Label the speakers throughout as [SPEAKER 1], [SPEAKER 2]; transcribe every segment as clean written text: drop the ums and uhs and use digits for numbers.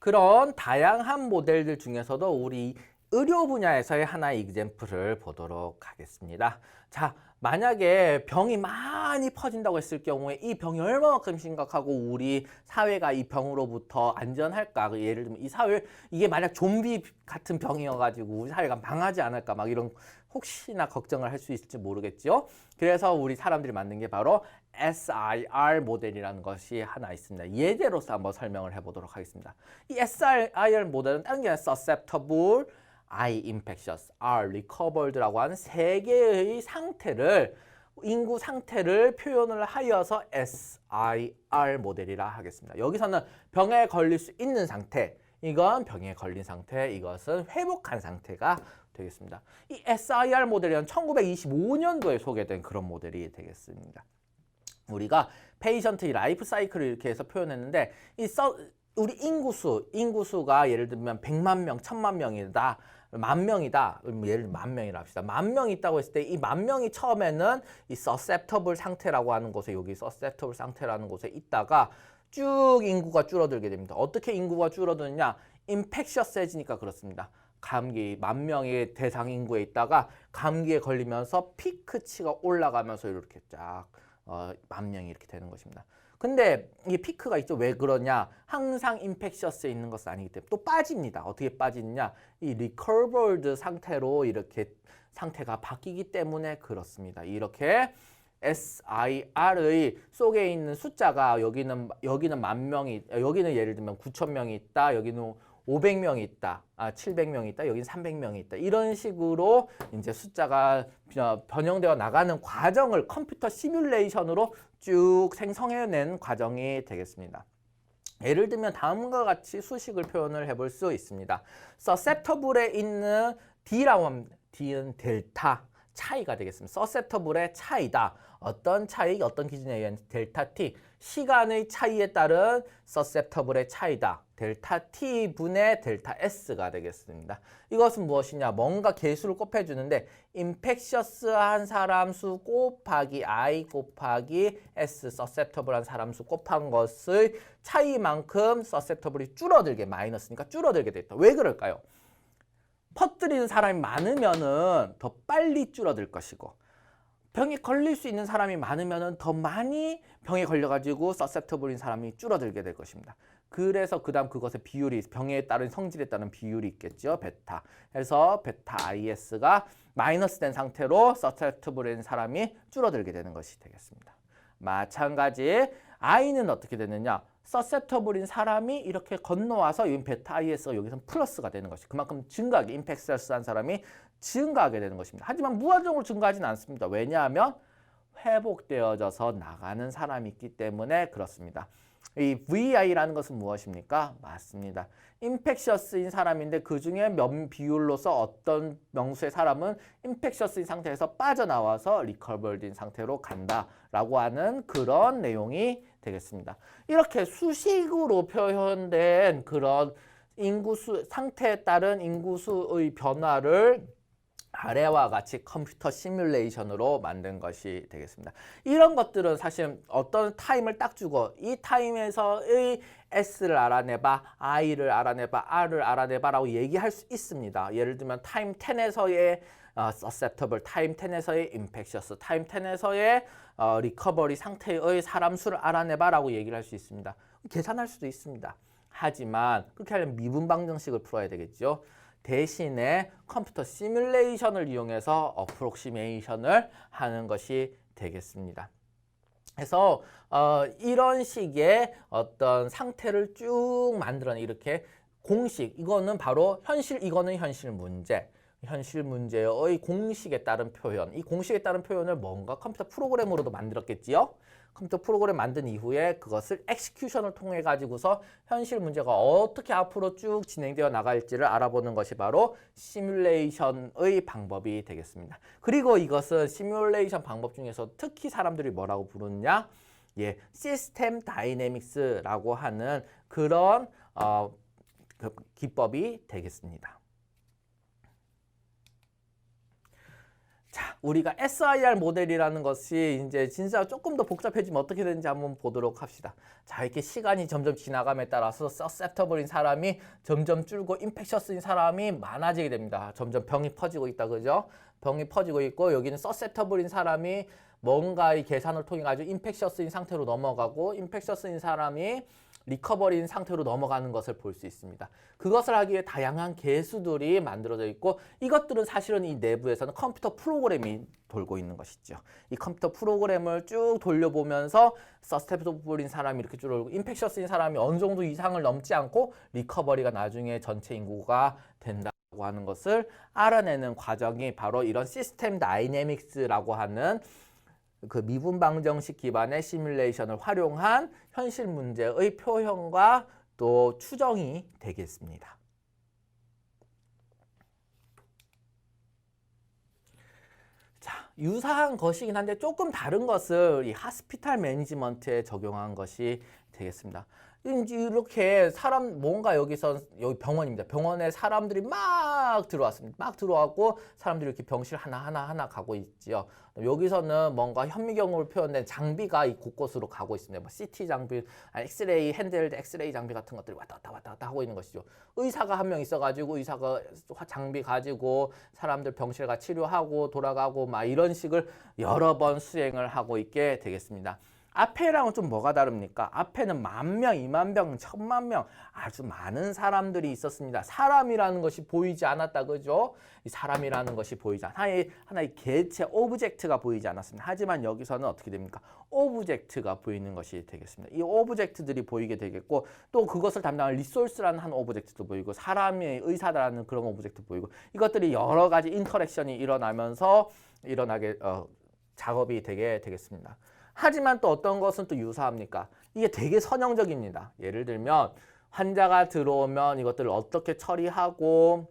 [SPEAKER 1] 그런 다양한 모델들 중에서도 우리 의료 분야에서의 하나의 example을 보도록 하겠습니다. 자, 만약에 병이 많이 퍼진다고 했을 경우에 이 병이 얼마만큼 심각하고 우리 사회가 이 병으로부터 안전할까? 예를 들면 이 사회, 이게 만약 좀비 같은 병이어가지고 우리 사회가 망하지 않을까? 막 이런 혹시나 걱정을 할 수 있을지 모르겠죠. 그래서 우리 사람들이 만든 게 바로 SIR 모델이라는 것이 하나 있습니다. 예제로서 한번 설명을 해보도록 하겠습니다. 이 SIR 모델은 다른 게 아니라 susceptible, I infectious, R recovered라고 하는 세 개의 상태를 인구 상태를 표현을 하여서 SIR 모델이라 하겠습니다. 여기서는 병에 걸릴 수 있는 상태, 이건 병에 걸린 상태, 이것은 회복한 상태가 되겠습니다. 이 SIR 모델은 1925년도에 소개된 그런 모델이 되겠습니다. 우리가 페이션트의 라이프 사이클을 이렇게 해서 표현했는데 우리 인구수가 예를 들면 100만 명, 1000만 명이다. 만 명이다. 예를 들면 만 명이라 합시다. 만 명이 있다고 했을 때 이 만 명이 처음에는 이 susceptible 상태라고 하는 곳에 여기 susceptible 상태라는 곳에 있다가 쭉 인구가 줄어들게 됩니다. 어떻게 인구가 줄어드느냐? infectious해지니까 그렇습니다. 감기 만 명의 대상 인구에 있다가 감기에 걸리면서 피크치가 올라가면서 이렇게 쫙 만 명이 이렇게 되는 것입니다. 근데 이 피크가 있죠. 왜 그러냐? 항상 인펙셔스에 있는 것은 아니기 때문에 또 빠집니다. 어떻게 빠지느냐? 이 recovered 상태로 이렇게 상태가 바뀌기 때문에 그렇습니다. 이렇게 SIR의 속에 있는 숫자가 여기는 만 명이, 여기는 예를 들면 9천 명이 있다. 여기는 500명이 있다. 700명이 있다. 여기는 300명이 있다. 이런 식으로 이제 숫자가 변형되어 나가는 과정을 컴퓨터 시뮬레이션으로 쭉 생성해낸 과정이 되겠습니다. 예를 들면 다음과 같이 수식을 표현을 해볼 수 있습니다. susceptible에 있는 D라고 하면 D는 델타 차이가 되겠습니다. susceptible의 차이다. 어떤 차이, 어떤 기준에 의한 델타 T, 시간의 차이에 따른 susceptible의 차이다. 델타 T 분의 델타 S가 되겠습니다. 이것은 무엇이냐? 뭔가 개수를 곱해주는데 infectious한 사람 수 곱하기 I 곱하기 S, susceptible한 사람 수 곱한 것의 차이만큼 susceptible이 줄어들게, 마이너스니까 줄어들게 됐다. 왜 그럴까요? 퍼뜨리는 사람이 많으면은 더 빨리 줄어들 것이고 병에 걸릴 수 있는 사람이 많으면은 더 많이 병에 걸려가지고 susceptible인 사람이 줄어들게 될 것입니다. 그래서 그다음 그것의 비율이 병에 따른 성질에 따른 비율이 있겠죠. 베타. 그래서 베타 IS가 마이너스 된 상태로 susceptible인 사람이 줄어들게 되는 것이 되겠습니다. 마찬가지 I는 어떻게 되느냐? susceptible인 사람이 이렇게 건너와서 이 베타 IS가 여기서 플러스가 되는 것이 그만큼 증가하게 infectious한 사람이 증가하게 되는 것입니다. 하지만 무한정으로 증가하지는 않습니다. 왜냐하면 회복되어져서 나가는 사람이 있기 때문에 그렇습니다. 이 VI라는 것은 무엇입니까? 맞습니다. 인펙셔스인 사람인데 그 중에 몇 비율로서 어떤 명수의 사람은 인펙셔스인 상태에서 빠져나와서 리커버드인 상태로 간다라고 하는 그런 내용이 되겠습니다. 이렇게 수식으로 표현된 그런 인구수 상태에 따른 인구수의 변화를 아래와 같이 컴퓨터 시뮬레이션으로 만든 것이 되겠습니다. 이런 것들은 사실 어떤 타임을 딱 주고 이 타임에서의 S를 알아내봐, I를 알아내봐, R을 알아내봐 라고 얘기할 수 있습니다. 예를 들면 타임 10에서의 susceptible, 타임 10에서의 infectious, 타임 10에서의 recovery 상태의 사람 수를 알아내봐 라고 얘기를 할 수 있습니다. 계산할 수도 있습니다. 하지만 그렇게 하려면 미분 방정식을 풀어야 되겠죠. 대신에 컴퓨터 시뮬레이션을 이용해서 어프록시메이션을 하는 것이 되겠습니다. 그래서 이런 식의 어떤 상태를 쭉 만들어내 이렇게 공식, 이거는 바로 이거는 현실 문제. 현실 문제의 공식에 따른 표현. 이 공식에 따른 표현을 뭔가 컴퓨터 프로그램으로도 만들었겠지요. 컴퓨터 프로그램 만든 이후에 그것을 엑스큐션을 통해 가지고서 현실 문제가 어떻게 앞으로 쭉 진행되어 나갈지를 알아보는 것이 바로 시뮬레이션의 방법이 되겠습니다. 그리고 이것은 시뮬레이션 방법 중에서 특히 사람들이 뭐라고 부르느냐? 예, 시스템 다이내믹스라고 하는 그런 그 기법이 되겠습니다. 자, 우리가 SIR 모델이라는 것이 이제 진짜 조금 더 복잡해지면 어떻게 되는지 한번 보도록 합시다. 자, 이렇게 시간이 점점 지나감에 따라서 서셉터블인 사람이 점점 줄고 인펙셔스인 사람이 많아지게 됩니다. 점점 병이 퍼지고 있다, 그죠? 병이 퍼지고 있고 여기는 서셉터블인 사람이 뭔가 이 계산을 통해 가지고 인펙셔스인 상태로 넘어가고 인펙셔스인 사람이 리커버리인 상태로 넘어가는 것을 볼 수 있습니다. 그것을 하기 위해 다양한 개수들이 만들어져 있고 이것들은 사실은 이 내부에서는 컴퓨터 프로그램이 돌고 있는 것이죠. 이 컴퓨터 프로그램을 쭉 돌려보면서 서스테이블인 사람이 이렇게 줄어들고 인펙셔스인 사람이 어느 정도 이상을 넘지 않고 리커버리가 나중에 전체 인구가 된다고 하는 것을 알아내는 과정이 바로 이런 시스템 다이내믹스라고 하는 그 미분 방정식 기반의 시뮬레이션을 활용한 현실 문제의 표현과 또 추정이 되겠습니다. 자, 유사한 것이긴 한데 조금 다른 것을 이 하스피탈 매니지먼트에 적용한 것이 되겠습니다. 이렇게 사람 뭔가 여기서 여기 병원입니다. 병원에 사람들이 막 들어왔습니다. 막 들어왔고 사람들이 이렇게 병실 하나 가고 있지요. 여기서는 뭔가 현미경으로 표현된 장비가 이 곳곳으로 가고 있습니다. 뭐 CT 장비, 엑스레이 핸드헬드 엑스레이 장비 같은 것들이 왔다 갔다 하고 있는 것이죠. 의사가 한 명 있어가지고 의사가 장비 가지고 사람들 병실가 치료하고 돌아가고 막 이런 식을 여러 번 수행을 하고 있게 되겠습니다. 앞에랑은 좀 뭐가 다릅니까? 앞에는 10,000명, 20,000명, 10,000,000 아주 많은 사람들이 있었습니다. 사람이라는 것이 보이지 않았다, 그죠? 이 사람이라는 것이 보이지 않았다. 하나의 개체, 오브젝트가 보이지 않았습니다. 하지만 여기서는 어떻게 됩니까? 오브젝트가 보이는 것이 되겠습니다. 이 오브젝트들이 보이게 되겠고 또 그것을 담당할 리소스라는 한 오브젝트도 보이고 사람의 의사다라는 그런 오브젝트 보이고 이것들이 여러 가지 인터랙션이 일어나면서 작업이 되게 되겠습니다. 하지만 또 어떤 것은 또 유사합니까? 이게 되게 선형적입니다. 예를 들면 환자가 들어오면 이것들을 어떻게 처리하고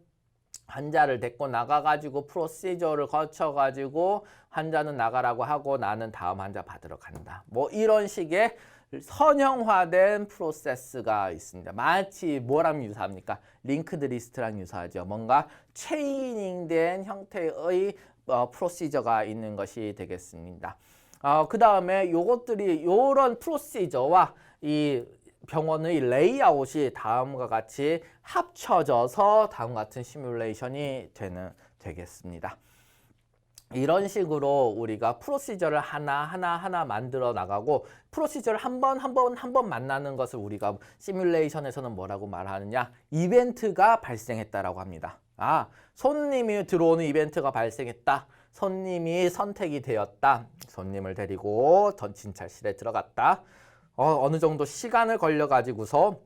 [SPEAKER 1] 환자를 데리고 나가가지고 프로시저를 거쳐가지고 환자는 나가라고 하고 나는 다음 환자 받으러 간다. 뭐 이런 식의 선형화된 프로세스가 있습니다. 마치 뭐랑 유사합니까? 링크드 리스트랑 유사하죠. 뭔가 체이닝된 형태의 프로시저가 있는 것이 되겠습니다. 그 다음에 요것들이 요런 프로시저와 이 병원의 레이아웃이 다음과 같이 합쳐져서 다음과 같은 시뮬레이션이 되겠습니다. 이런 식으로 우리가 프로시저를 하나 만들어 나가고 프로시저를 한 번 만나는 것을 우리가 시뮬레이션에서는 뭐라고 말하느냐? 이벤트가 발생했다라고 합니다. 손님이 들어오는 이벤트가 발생했다. 손님이 선택이 되었다. 손님을 데리고 진찰실에 들어갔다. 어느 정도 시간을 걸려가지고서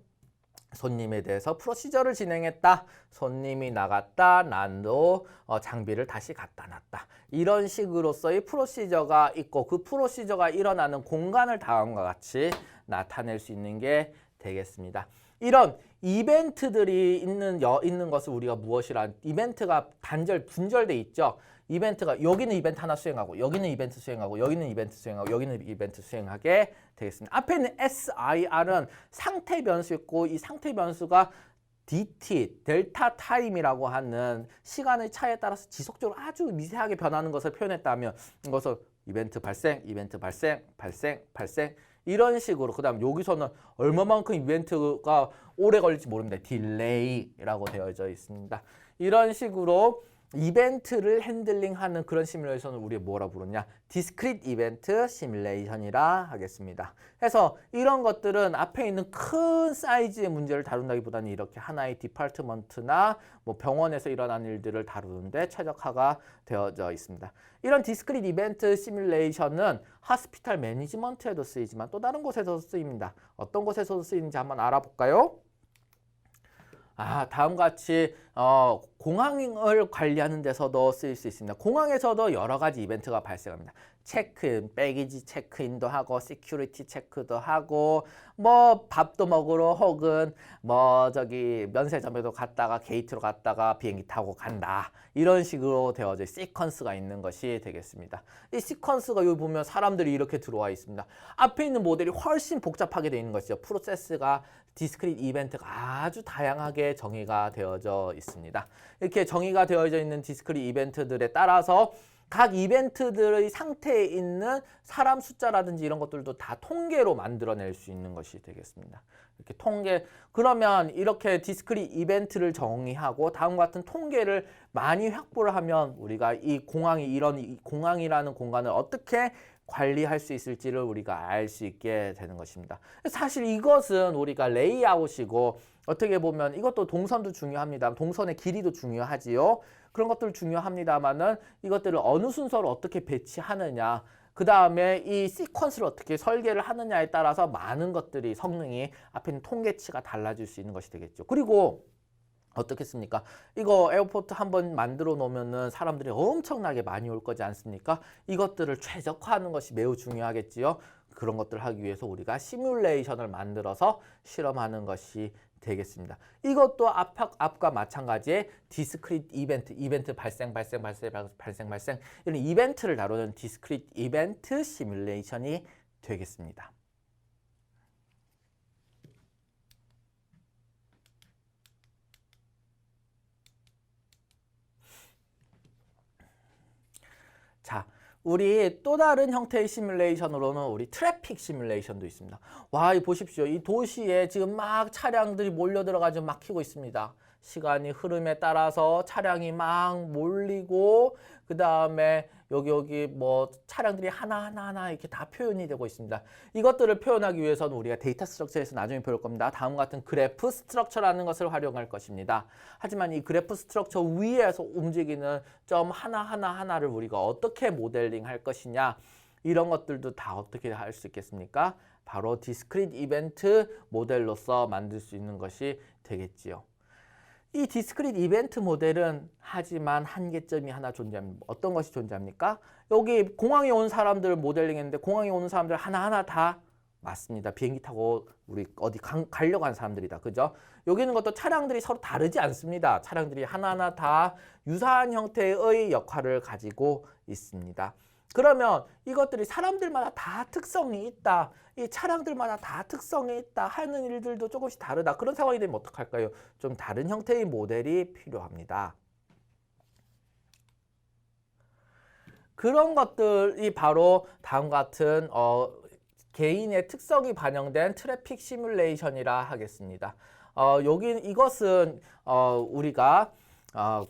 [SPEAKER 1] 손님에 대해서 프로시저를 진행했다. 손님이 나갔다. 난도 장비를 다시 갖다 놨다. 이런 식으로서의 프로시저가 있고 그 프로시저가 일어나는 공간을 다음과 같이 나타낼 수 있는 게 되겠습니다. 이런 이벤트들이 있는 것을 우리가 무엇이라 이벤트가 분절돼 있죠. 이벤트가 여기는 이벤트 하나 수행하고 여기는 이벤트 수행하고 여기는 이벤트 수행하고 여기는 이벤트 수행하게 되겠습니다. 앞에 있는 SIR은 상태 변수였고 이 상태 변수가 DT, 델타 타임이라고 하는 시간의 차이에 따라서 지속적으로 아주 미세하게 변하는 것을 표현했다면 이것을 이벤트 발생, 이벤트 발생, 발생 이런 식으로 그 다음 여기서는 얼마만큼 이벤트가 오래 걸릴지 모릅니다. 딜레이라고 되어져 있습니다. 이런 식으로 이벤트를 핸들링하는 그런 시뮬레이션을 우리가 뭐라 부르냐? 디스크릿 이벤트 시뮬레이션이라 하겠습니다. 그래서 이런 것들은 앞에 있는 큰 사이즈의 문제를 다룬다기보다는 이렇게 하나의 디파트먼트나 뭐 병원에서 일어나는 일들을 다루는데 최적화가 되어져 있습니다. 이런 디스크릿 이벤트 시뮬레이션은 하스피탈 매니지먼트에도 쓰이지만 또 다른 곳에서도 쓰입니다. 어떤 곳에서도 쓰이는지 한번 알아볼까요? 다음과 같이 공항을 관리하는 데서도 쓰일 수 있습니다. 공항에서도 여러 가지 이벤트가 발생합니다. 체크인, 백이지 체크인도 하고 시큐리티 체크도 하고 뭐 밥도 먹으러 혹은 뭐 면세점에도 갔다가 게이트로 갔다가 비행기 타고 간다. 이런 식으로 되어져 시퀀스가 있는 것이 되겠습니다. 이 시퀀스가 여기 보면 사람들이 이렇게 들어와 있습니다. 앞에 있는 모델이 훨씬 복잡하게 되어 있는 것이죠. 프로세스가 디스크릿 이벤트가 아주 다양하게 정의가 되어져 있습니다. 이렇게 정의가 되어져 있는 디스크릿 이벤트들에 따라서 각 이벤트들의 상태에 있는 사람 숫자라든지 이런 것들도 다 통계로 만들어낼 수 있는 것이 되겠습니다. 이렇게 통계, 그러면 이렇게 디스크릿 이벤트를 정의하고 다음과 같은 통계를 많이 확보를 하면 우리가 이 공항이 이런 이 공항이라는 공간을 어떻게 관리할 수 있을지를 우리가 알 수 있게 되는 것입니다. 사실 이것은 우리가 레이아웃이고 어떻게 보면 이것도 동선도 중요합니다. 동선의 길이도 중요하지요. 그런 것들 중요합니다만은 이것들을 어느 순서로 어떻게 배치하느냐, 그 다음에 이 시퀀스를 어떻게 설계를 하느냐에 따라서 많은 것들이 성능이 앞에 있는 통계치가 달라질 수 있는 것이 되겠죠. 그리고 어떻겠습니까? 이거 에어포트 한번 만들어 놓으면은 사람들이 엄청나게 많이 올 거지 않습니까? 이것들을 최적화하는 것이 매우 중요하겠지요. 그런 것들을 하기 위해서 우리가 시뮬레이션을 만들어서 실험하는 것이 되겠습니다. 이것도 앞과 마찬가지의 디스크릿 이벤트 발생 이런 이벤트를 다루는 디스크릿 이벤트 시뮬레이션이 되겠습니다. 자, 우리 또 다른 형태의 시뮬레이션으로는 우리 트래픽 시뮬레이션도 있습니다. 와, 이 보십시오. 이 도시에 지금 막 차량들이 몰려 들어가지고 막히고 있습니다. 시간이 흐름에 따라서 차량이 막 몰리고 그 다음에 여기 뭐 차량들이 하나하나 이렇게 다 표현이 되고 있습니다. 이것들을 표현하기 위해서는 우리가 데이터 스트럭처에서 나중에 배울 겁니다. 다음과 같은 그래프 스트럭처라는 것을 활용할 것입니다. 하지만 이 그래프 스트럭처 위에서 움직이는 점 하나하나를 우리가 어떻게 모델링 할 것이냐, 이런 것들도 다 어떻게 할 수 있겠습니까? 바로 디스크릿 이벤트 모델로서 만들 수 있는 것이 되겠지요. 이 디스크릿 이벤트 모델은 하지만 한계점이 하나 존재합니다. 어떤 것이 존재합니까? 여기 공항에 온 사람들 모델링 했는데 공항에 오는 사람들 하나하나 다 맞습니다. 비행기 타고 우리 어디 가려고 하는 사람들이다. 그죠? 여기 있는 것도 차량들이 서로 다르지 않습니다. 차량들이 하나하나 다 유사한 형태의 역할을 가지고 있습니다. 그러면 이것들이 사람들마다 다 특성이 있다. 이 차량들마다 다 특성이 있다. 하는 일들도 조금씩 다르다. 그런 상황이 되면 어떡할까요? 좀 다른 형태의 모델이 필요합니다. 그런 것들이 바로 다음과 같은 개인의 특성이 반영된 트래픽 시뮬레이션이라 하겠습니다. 이것은 우리가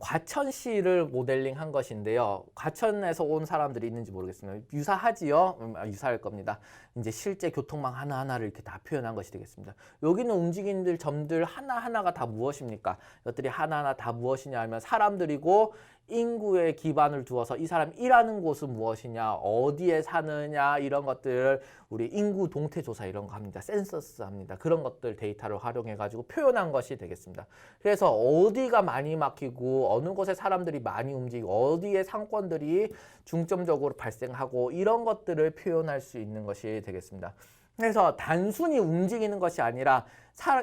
[SPEAKER 1] 과천시를 모델링 한 것인데요. 과천에서 온 사람들이 있는지 모르겠습니다. 유사하지요? 유사할 겁니다. 이제 실제 교통망 하나하나를 이렇게 다 표현한 것이 되겠습니다. 여기는 움직이는 점들 하나하나가 다 무엇입니까? 이것들이 하나하나 다 무엇이냐 하면 사람들이고 인구에 기반을 두어서 이 사람 일하는 곳은 무엇이냐, 어디에 사느냐, 이런 것들을 우리 인구 동태 조사 이런 거 합니다. 센서스 합니다. 그런 것들 데이터를 활용해 가지고 표현한 것이 되겠습니다. 그래서 어디가 많이 막히고 어느 곳에 사람들이 많이 움직이고 어디에 상권들이 중점적으로 발생하고 이런 것들을 표현할 수 있는 것이 되겠습니다. 그래서 단순히 움직이는 것이 아니라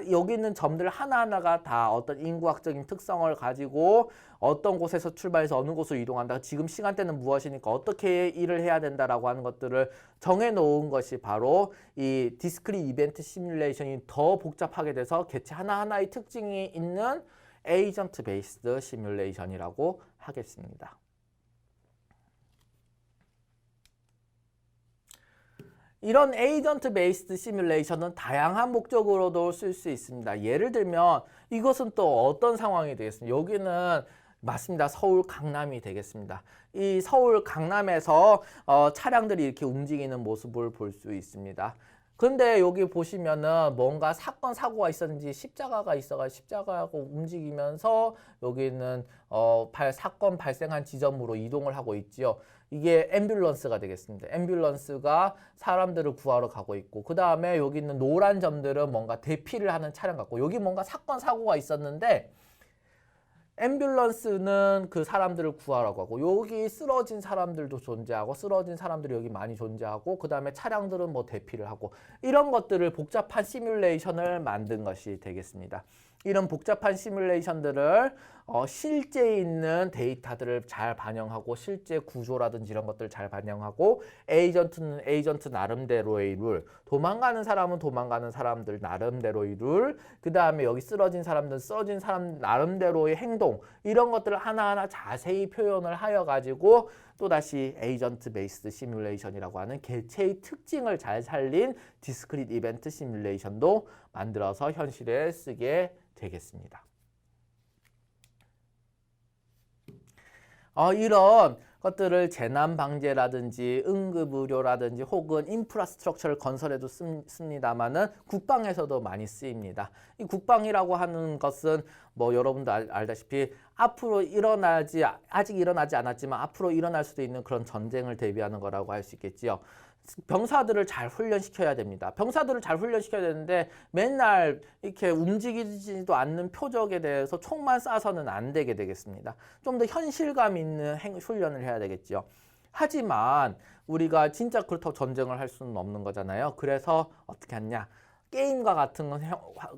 [SPEAKER 1] 여기 있는 점들 하나하나가 다 어떤 인구학적인 특성을 가지고 어떤 곳에서 출발해서 어느 곳으로 이동한다. 지금 시간대는 무엇이니까 어떻게 일을 해야 된다라고 하는 것들을 정해놓은 것이 바로 이 디스크릿 이벤트 시뮬레이션이 더 복잡하게 돼서 개체 하나하나의 특징이 있는 에이전트 베이스드 시뮬레이션이라고 하겠습니다. 이런 에이전트 베이스드 시뮬레이션은 다양한 목적으로도 쓸 수 있습니다. 예를 들면 이것은 또 어떤 상황이 되겠습니까? 여기는 맞습니다. 서울 강남이 되겠습니다. 이 서울 강남에서 차량들이 이렇게 움직이는 모습을 볼 수 있습니다. 근데 여기 보시면은 뭔가 사건 사고가 있었는지 십자가가 있어가지고 십자가하고 움직이면서 여기는 사건 발생한 지점으로 이동을 하고 있지요. 이게 앰뷸런스가 되겠습니다. 앰뷸런스가 사람들을 구하러 가고 있고, 그 다음에 여기 있는 노란 점들은 뭔가 대피를 하는 차량 같고, 여기 뭔가 사건 사고가 있었는데 앰뷸런스는 그 사람들을 구하러 가고, 여기 쓰러진 사람들도 존재하고, 쓰러진 사람들이 여기 많이 존재하고, 그 다음에 차량들은 뭐 대피를 하고, 이런 것들을 복잡한 시뮬레이션을 만든 것이 되겠습니다. 이런 복잡한 시뮬레이션들을 실제 있는 데이터들을 잘 반영하고 실제 구조라든지 이런 것들을 잘 반영하고 에이전트는 에이전트 나름대로의 룰, 도망가는 사람은 도망가는 사람들 나름대로의 룰, 그 다음에 여기 쓰러진 사람들은 쓰러진 사람 나름대로의 행동, 이런 것들을 하나하나 자세히 표현을 하여 가지고 또다시 에이전트 베이스드 시뮬레이션이라고 하는 개체의 특징을 잘 살린 디스크릿 이벤트 시뮬레이션도 만들어서 현실에 쓰게 되겠습니다. 이런 것들을 재난 방제라든지 응급의료라든지 혹은 인프라스트럭처를 건설에도 씁니다만은 국방에서도 많이 쓰입니다. 이 국방이라고 하는 것은 뭐 여러분도 알다시피 앞으로 아직 일어나지 않았지만 앞으로 일어날 수도 있는 그런 전쟁을 대비하는 거라고 할 수 있겠지요. 병사들을 잘 훈련시켜야 됩니다. 병사들을 잘 훈련시켜야 되는데 맨날 이렇게 움직이지도 않는 표적에 대해서 총만 쏴서는 안 되게 되겠습니다. 좀 더 현실감 있는 훈련을 해야 되겠죠. 하지만 우리가 진짜 그렇다고 전쟁을 할 수는 없는 거잖아요. 그래서 어떻게 하냐? 게임과 같은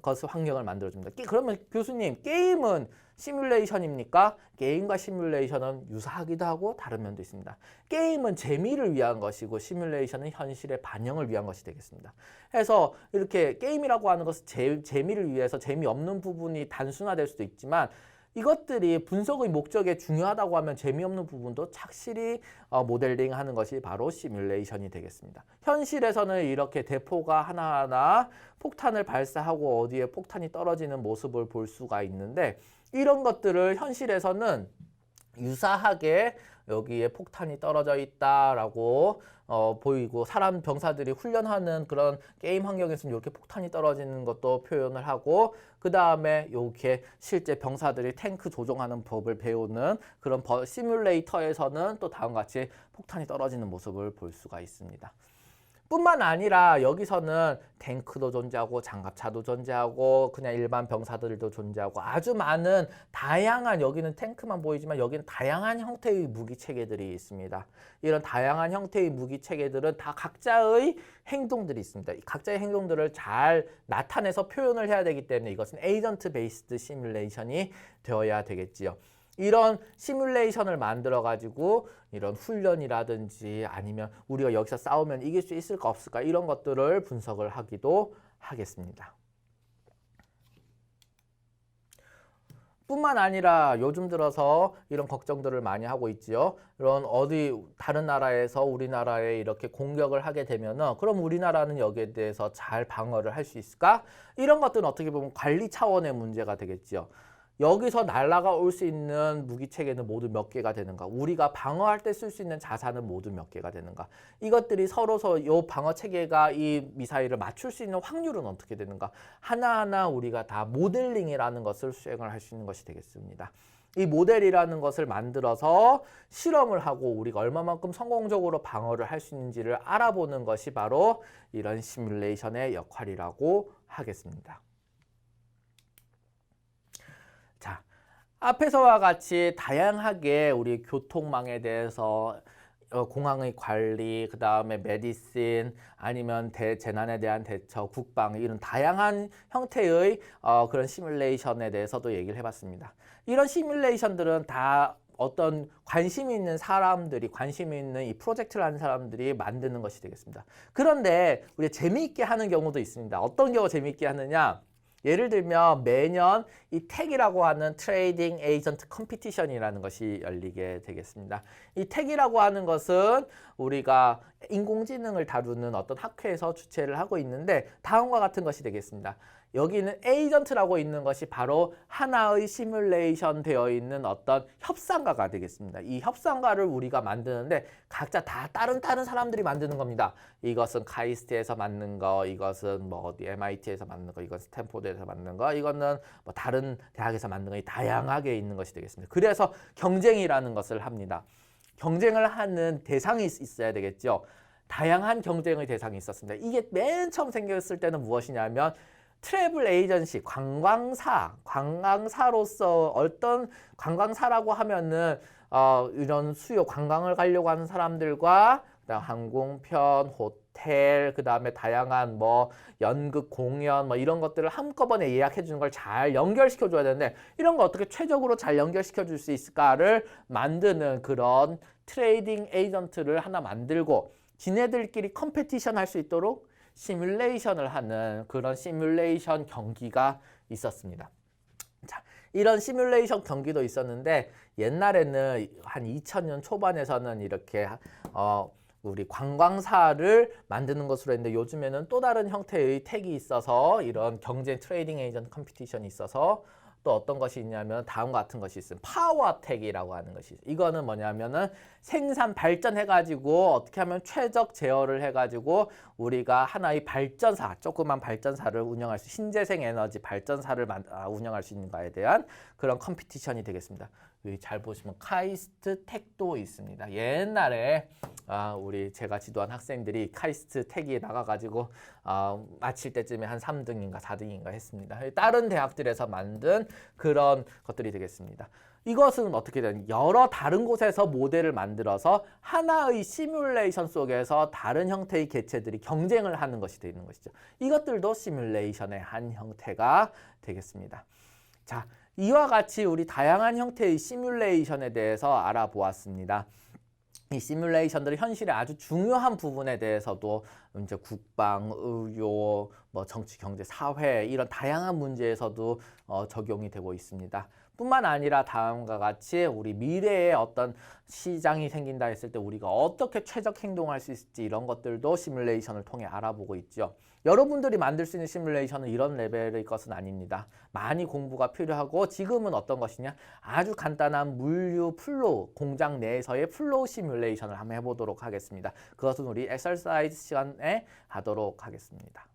[SPEAKER 1] 것을 환경을 만들어줍니다. 그러면 교수님, 게임은 시뮬레이션입니까? 게임과 시뮬레이션은 유사하기도 하고 다른 면도 있습니다. 게임은 재미를 위한 것이고 시뮬레이션은 현실의 반영을 위한 것이 되겠습니다. 그래서 이렇게 게임이라고 하는 것은 재미를 위해서 재미없는 부분이 단순화될 수도 있지만 이것들이 분석의 목적에 중요하다고 하면 재미없는 부분도 착실히 모델링하는 것이 바로 시뮬레이션이 되겠습니다. 현실에서는 이렇게 대포가 하나하나 폭탄을 발사하고 어디에 폭탄이 떨어지는 모습을 볼 수가 있는데 이런 것들을 현실에서는 유사하게 여기에 폭탄이 떨어져 있다라고 보이고 병사들이 훈련하는 그런 게임 환경에서는 이렇게 폭탄이 떨어지는 것도 표현을 하고 그 다음에 이렇게 실제 병사들이 탱크 조종하는 법을 배우는 그런 시뮬레이터에서는 또 다음과 같이 폭탄이 떨어지는 모습을 볼 수가 있습니다. 뿐만 아니라 여기서는 탱크도 존재하고 장갑차도 존재하고 그냥 일반 병사들도 존재하고 아주 많은 다양한 여기는 탱크만 보이지만 여기는 다양한 형태의 무기 체계들이 있습니다. 이런 다양한 형태의 무기 체계들은 다 각자의 행동들이 있습니다. 각자의 행동들을 잘 나타내서 표현을 해야 되기 때문에 이것은 에이전트 베이스드 시뮬레이션이 되어야 되겠지요. 이런 시뮬레이션을 만들어 가지고 이런 훈련이라든지 아니면 우리가 여기서 싸우면 이길 수 있을까 없을까 이런 것들을 분석을 하기도 하겠습니다. 뿐만 아니라 요즘 들어서 이런 걱정들을 많이 하고 있지요. 이런 다른 나라에서 우리나라에 이렇게 공격을 하게 되면은 그럼 우리나라는 여기에 대해서 잘 방어를 할 수 있을까? 이런 것들은 어떻게 보면 관리 차원의 문제가 되겠지요. 여기서 날아가 올 수 있는 무기 체계는 모두 몇 개가 되는가? 우리가 방어할 때 쓸 수 있는 자산은 모두 몇 개가 되는가? 이것들이 서로서 이 방어 체계가 이 미사일을 맞출 수 있는 확률은 어떻게 되는가? 하나하나 우리가 다 모델링이라는 것을 수행을 할 수 있는 것이 되겠습니다. 이 모델이라는 것을 만들어서 실험을 하고 우리가 얼마만큼 성공적으로 방어를 할 수 있는지를 알아보는 것이 바로 이런 시뮬레이션의 역할이라고 하겠습니다. 자, 앞에서와 같이 다양하게 우리 교통망에 대해서 공항의 관리, 그 다음에 메디신, 아니면 재난에 대한 대처, 국방 이런 다양한 형태의 그런 시뮬레이션에 대해서도 얘기를 해봤습니다. 이런 시뮬레이션들은 다 어떤 관심이 있는 사람들이, 관심이 있는 이 프로젝트를 하는 사람들이 만드는 것이 되겠습니다. 그런데 우리가 재미있게 하는 경우도 있습니다. 어떤 경우 재미있게 하느냐? 예를 들면 매년 이 텍이라고 하는 트레이딩 에이전트 컴피티션이라는 것이 열리게 되겠습니다. 이 텍이라고 하는 것은 우리가 인공지능을 다루는 어떤 학회에서 주최를 하고 있는데 다음과 같은 것이 되겠습니다. 여기는 에이전트라고 있는 것이 바로 하나의 시뮬레이션 되어 있는 어떤 협상가가 되겠습니다. 이 협상가를 우리가 만드는데 각자 다 다른 사람들이 만드는 겁니다. 이것은 카이스트에서 만든 거, 이것은 뭐 어디 MIT에서 만든 거, 이건 스탠포드에서 만든 거, 이거는 뭐 다른 대학에서 만든 거, 다양하게 있는 것이 되겠습니다. 그래서 경쟁이라는 것을 합니다. 경쟁을 하는 대상이 있어야 되겠죠. 다양한 경쟁의 대상이 있었습니다. 이게 맨 처음 생겼을 때는 무엇이냐면 트래블 에이전시, 관광사로서 어떤 관광사라고 하면은 이런 관광을 가려고 하는 사람들과 그다음 항공편, 호텔, 그다음에 다양한 뭐 연극, 공연 뭐 이런 것들을 한꺼번에 예약해 주는 걸 잘 연결시켜 줘야 되는데 이런 거 어떻게 최적으로 잘 연결시켜 줄 수 있을까를 만드는 그런 트레이딩 에이전트를 하나 만들고 지네들끼리 컴페티션 할 수 있도록 시뮬레이션을 하는 그런 시뮬레이션 경기가 있었습니다. 자, 이런 시뮬레이션 경기도 있었는데 옛날에는 한 2000년 초반에서는 이렇게 우리 관광사를 만드는 것으로 했는데 요즘에는 또 다른 형태의 택이 있어서 이런 경쟁 트레이딩 에이전트 컴피티션이 있어서 또 어떤 것이 있냐면 다음과 같은 것이 있습니다. 파워택이라고 하는 것이 있어요. 이거는 뭐냐면은 생산 발전해가지고 어떻게 하면 최적 제어를 해가지고 우리가 하나의 발전사, 조그만 발전사를 운영할 수, 신재생 에너지 발전사를 운영할 수 있는가에 대한 그런 컴피티션이 되겠습니다. 여기 잘 보시면 카이스트 택도 있습니다. 옛날에 우리 제가 지도한 학생들이 카이스트 택에 나가가지고 마칠 때쯤에 한 3등인가 4등인가 했습니다. 다른 대학들에서 만든 그런 것들이 되겠습니다. 이것은 어떻게 되는 여러 다른 곳에서 모델을 만들어서 하나의 시뮬레이션 속에서 다른 형태의 개체들이 경쟁을 하는 것이 되는 것이죠. 이것들도 시뮬레이션의 한 형태가 되겠습니다. 자, 이와 같이 우리 다양한 형태의 시뮬레이션에 대해서 알아보았습니다. 이 시뮬레이션들이 현실의 아주 중요한 부분에 대해서도 이제 국방, 의료, 뭐 정치, 경제, 사회 이런 다양한 문제에서도 적용이 되고 있습니다. 뿐만 아니라 다음과 같이 우리 미래에 어떤 시장이 생긴다 했을 때 우리가 어떻게 최적 행동할 수 있을지 이런 것들도 시뮬레이션을 통해 알아보고 있죠. 여러분들이 만들 수 있는 시뮬레이션은 이런 레벨의 것은 아닙니다. 많이 공부가 필요하고 지금은 어떤 것이냐? 아주 간단한 물류 플로우, 공장 내에서의 플로우 시뮬레이션을 한번 해보도록 하겠습니다. 그것은 우리 엑서사이즈 시간에 하도록 하겠습니다.